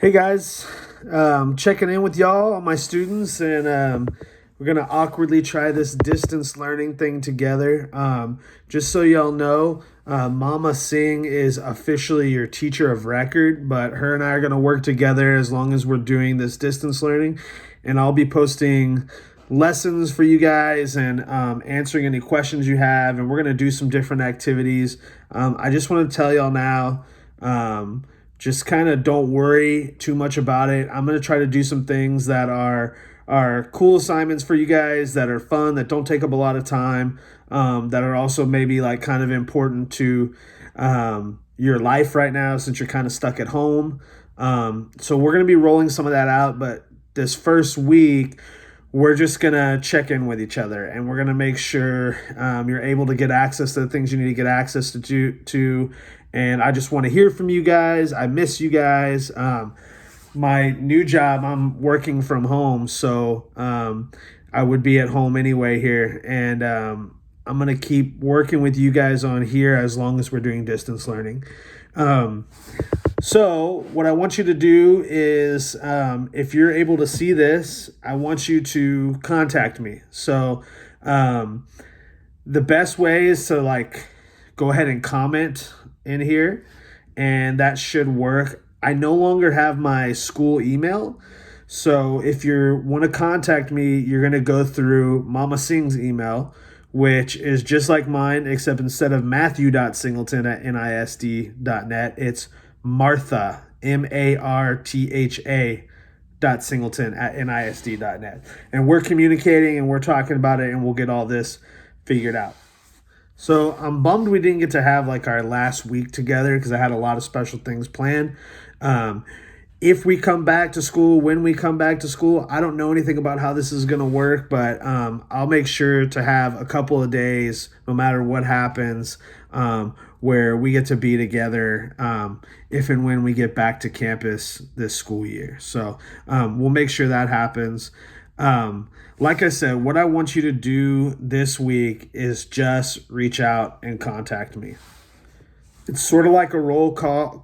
Hey guys, checking in with y'all, all my students, and we're gonna awkwardly try this distance learning thing together. Just so y'all know, Mama Singh is officially your teacher of record, but her and I are gonna work together as long as we're doing this distance learning, and I'll be posting lessons for you guys and answering any questions you have, and we're gonna do some different activities. I just want to tell y'all now. Just kind of don't worry too much about it. I'm going to try to do some things that are cool assignments for you guys, that are fun, that don't take up a lot of time, that are also maybe like kind of important to your life right now since you're kind of stuck at home. So we're going to be rolling some of that out, but this first week we're just gonna check in with each other, and we're gonna make sure you're able to get access to the things you need to get access to. And I just want to hear from you guys. I miss you guys. My new job, I'm working from home, so I would be at home anyway here, and I'm gonna keep working with you guys on here as long as we're doing distance learning. So what I want you to do is, if you're able to see this, I want you to contact me. So the best way is to go ahead and comment in here, and that should work. I no longer have my school email. So if you want to contact me, you're going to go through Mama Singh's email, which is just like mine, except instead of matthew.singleton@nisd.net, it's Martha, Martha .singleton@nisd.net. And we're communicating and we're talking about it, and we'll get all this figured out. So I'm bummed we didn't get to have our last week together because I had a lot of special things planned. If we come back to school, when we come back to school, I don't know anything about how this is going to work, but I'll make sure to have a couple of days, no matter what happens, where we get to be together if and when we get back to campus this school year. So we'll make sure that happens. Like I said, what I want you to do this week is just reach out and contact me. It's sort of like a roll call.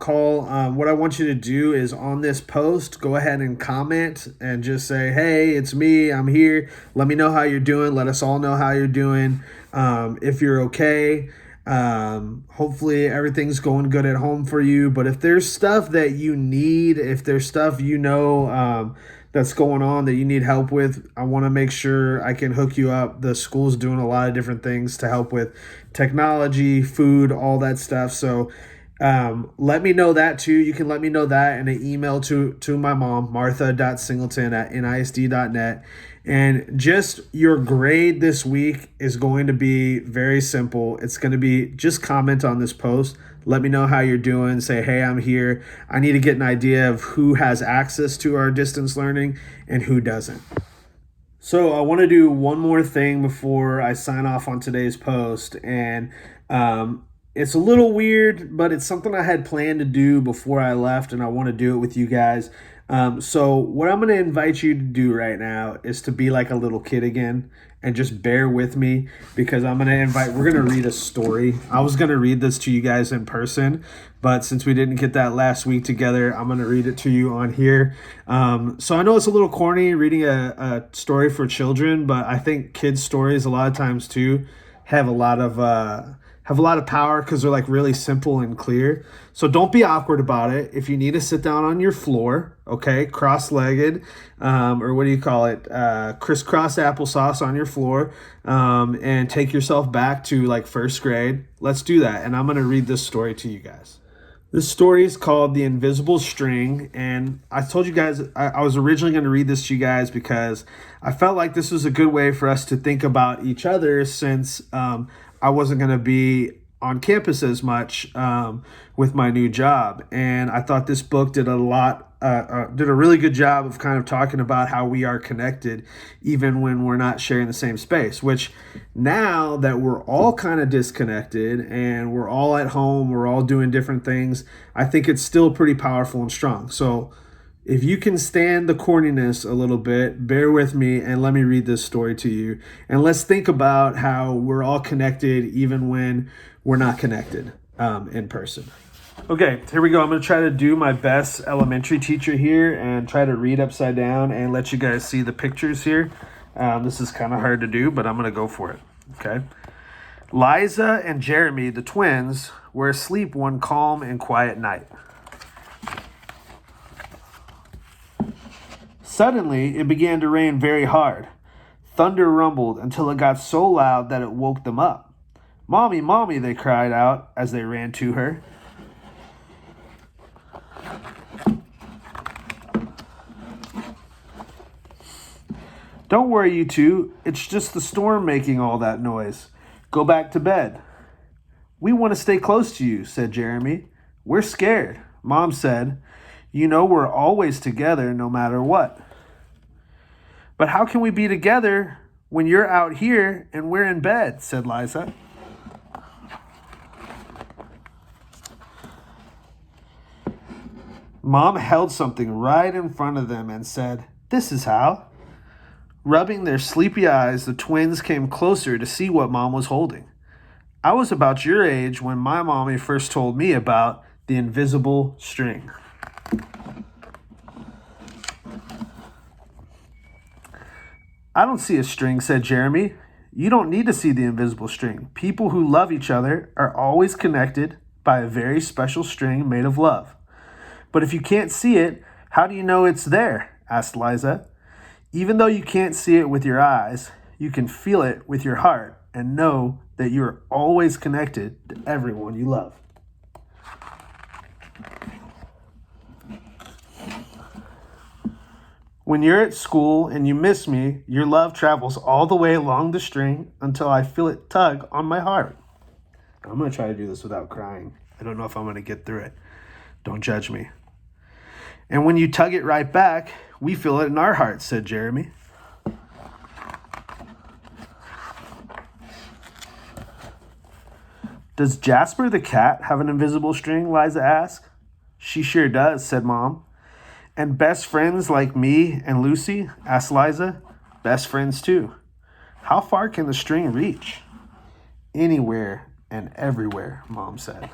What I want you to do is on this post, go ahead and comment and just say, hey, it's me. I'm here. Let me know how you're doing. Let us all know how you're doing. If you're okay. Hopefully everything's going good at home for you. But if there's stuff that you need, if there's stuff that's going on that you need help with, I want to make sure I can hook you up. The school's doing a lot of different things to help with technology, food, all that stuff. So let me know that too. You can let me know that in an email to my mom, martha.singleton@nisd.net. And just your grade this week is going to be very simple. It's going to be just comment on this post. Let me know how you're doing. Say, hey, I'm here. I need to get an idea of who has access to our distance learning and who doesn't. So I want to do one more thing before I sign off on today's post. And it's a little weird, but it's something I had planned to do before I left, and I want to do it with you guys. So what I'm going to invite you to do right now is to be like a little kid again and just bear with me, because we're going to read a story. I was going to read this to you guys in person, but since we didn't get that last week together, I'm going to read it to you on here. So I know it's a little corny reading a story for children, but I think kids' stories a lot of times too have a lot of power because they're really simple and clear. So don't be awkward about it. If you need to sit down on your floor, okay, cross-legged, or what do you call it? Crisscross applesauce on your floor, and take yourself back to first grade. Let's do that. And I'm going to read this story to you guys. This story is called The Invisible String, and I told you guys I was originally going to read this to you guys because I felt like this was a good way for us to think about each other, since I wasn't going to be on campus as much with my new job. And I thought this book did a really good job of kind of talking about how we are connected even when we're not sharing the same space, which now that we're all kind of disconnected and we're all at home, we're all doing different things, I think it's still pretty powerful and strong. So if you can stand the corniness a little bit, bear with me and let me read this story to you. And let's think about how we're all connected even when we're not connected in person. Okay, here we go. I'm going to try to do my best elementary teacher here and try to read upside down and let you guys see the pictures here. This is kind of hard to do, but I'm going to go for it. Okay. Liza and Jeremy, the twins, were asleep one calm and quiet night. Suddenly, it began to rain very hard. Thunder rumbled until it got so loud that it woke them up. "Mommy, Mommy," they cried out as they ran to her. "Don't worry, you two. It's just the storm making all that noise. Go back to bed." "We want to stay close to you," said Jeremy. "We're scared," Mom said. "You know we're always together no matter what." "But how can we be together when you're out here and we're in bed?" said Liza. Mom held something right in front of them and said, "This is how." Rubbing their sleepy eyes, the twins came closer to see what Mom was holding. "I was about your age when my mommy first told me about the invisible string." "I don't see a string," said Jeremy. "You don't need to see the invisible string. People who love each other are always connected by a very special string made of love." "But if you can't see it, how do you know it's there?" asked Liza. "Even though you can't see it with your eyes, you can feel it with your heart and know that you are always connected to everyone you love." When you're at school and you miss me, your love travels all the way along the string until I feel it tug on my heart. I'm going to try to do this without crying. I don't know if I'm going to get through it. Don't judge me. "And when you tug it right back, we feel it in our hearts," said Jeremy. "Does Jasper the cat have an invisible string?" Liza asked. "She sure does," said Mom. "And best friends like me and Lucy?" asked Liza. "Best friends too." "How far can the string reach?" "Anywhere and everywhere," Mom said.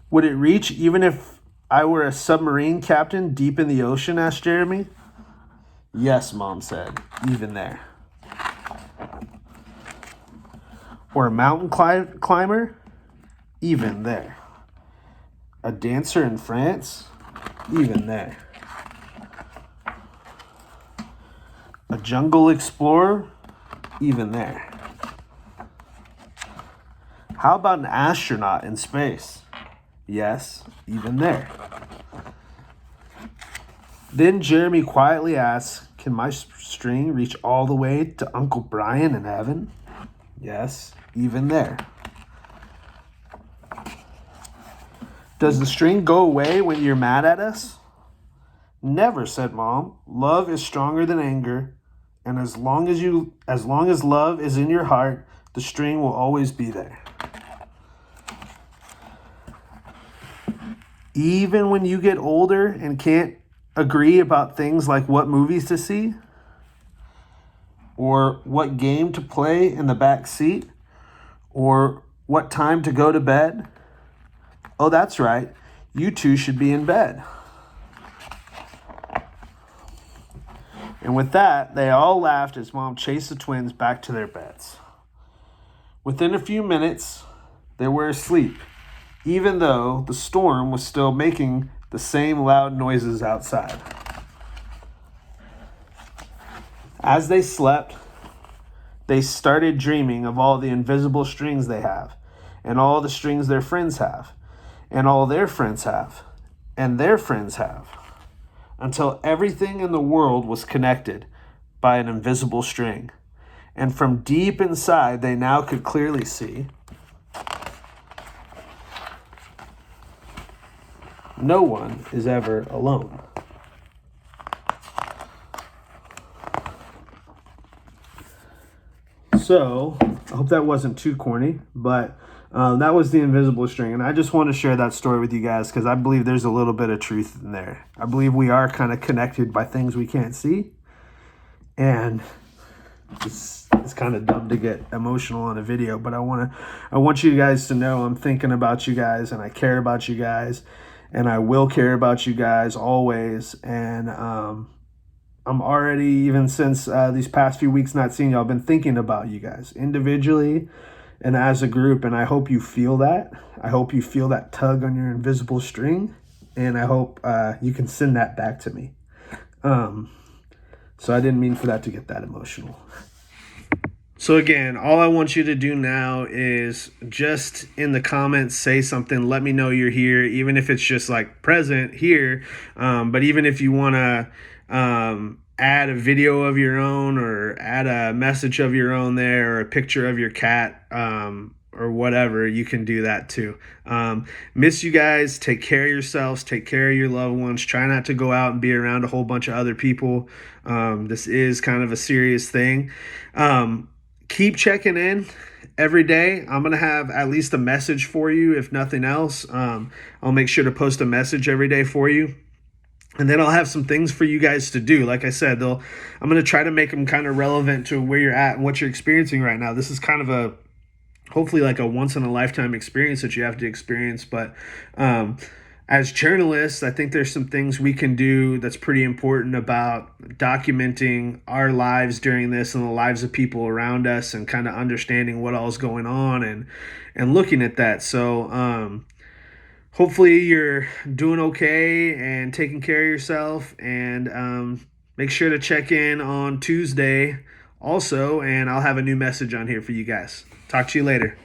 "Would it reach even if I were a submarine captain deep in the ocean?" asked Jeremy. "Yes," Mom said, "even there." "Or a mountain climber?" "Even there." "A dancer in France?" "Even there." "A jungle explorer?" "Even there." "How about an astronaut in space?" "Yes, even there." Then Jeremy quietly asked, "Can my string reach all the way to Uncle Brian in heaven?" "Yes, even there." "Does the string go away when you're mad at us?" "Never," said Mom. "Love is stronger than anger, and as long as love is in your heart, the string will always be there." "Even when you get older and can't agree about things like what movies to see or what game to play in the back seat or what time to go to bed?" "Oh, that's right. You two should be in bed." And with that, they all laughed as Mom chased the twins back to their beds. Within a few minutes, they were asleep, even though the storm was still making the same loud noises outside. As they slept, they started dreaming of all the invisible strings they have, and all the strings their friends have, and all their friends have, and their friends have, until everything in the world was connected by an invisible string. And from deep inside, they now could clearly see no one is ever alone. So, I hope that wasn't too corny, but that was the invisible string. And I just want to share that story with you guys because I believe there's a little bit of truth in there. I believe we are kind of connected by things we can't see. And It's kind of dumb to get emotional on a video, but I want you guys to know I'm thinking about you guys, and I care about you guys, and I will care about you guys always. And I'm already, even since these past few weeks not seeing you, I've been thinking about you guys individually and as a group, and I hope you feel that. I hope you feel that tug on your invisible string, and I hope you can send that back to me. So I didn't mean for that to get that emotional. So again, all I want you to do now is just in the comments say something. Let me know you're here, even if it's just like present here. But even if you want to add a video of your own, or add a message of your own there, or a picture of your cat, or whatever, you can do that too. Miss you guys. Take care of yourselves. Take care of your loved ones. Try not to go out and be around a whole bunch of other people. This is kind of a serious thing. Keep checking in every day. I'm going to have at least a message for you, if nothing else. I'll make sure to post a message every day for you. And then I'll have some things for you guys to do. Like I said, I'm going to try to make them kind of relevant to where you're at and what you're experiencing right now. This is kind of hopefully like a once in a lifetime experience that you have to experience. But as journalists, I think there's some things we can do that's pretty important about documenting our lives during this and the lives of people around us, and kind of understanding what all is going on and looking at that. So hopefully you're doing okay and taking care of yourself, and make sure to check in on Tuesday also, and I'll have a new message on here for you guys. Talk to you later.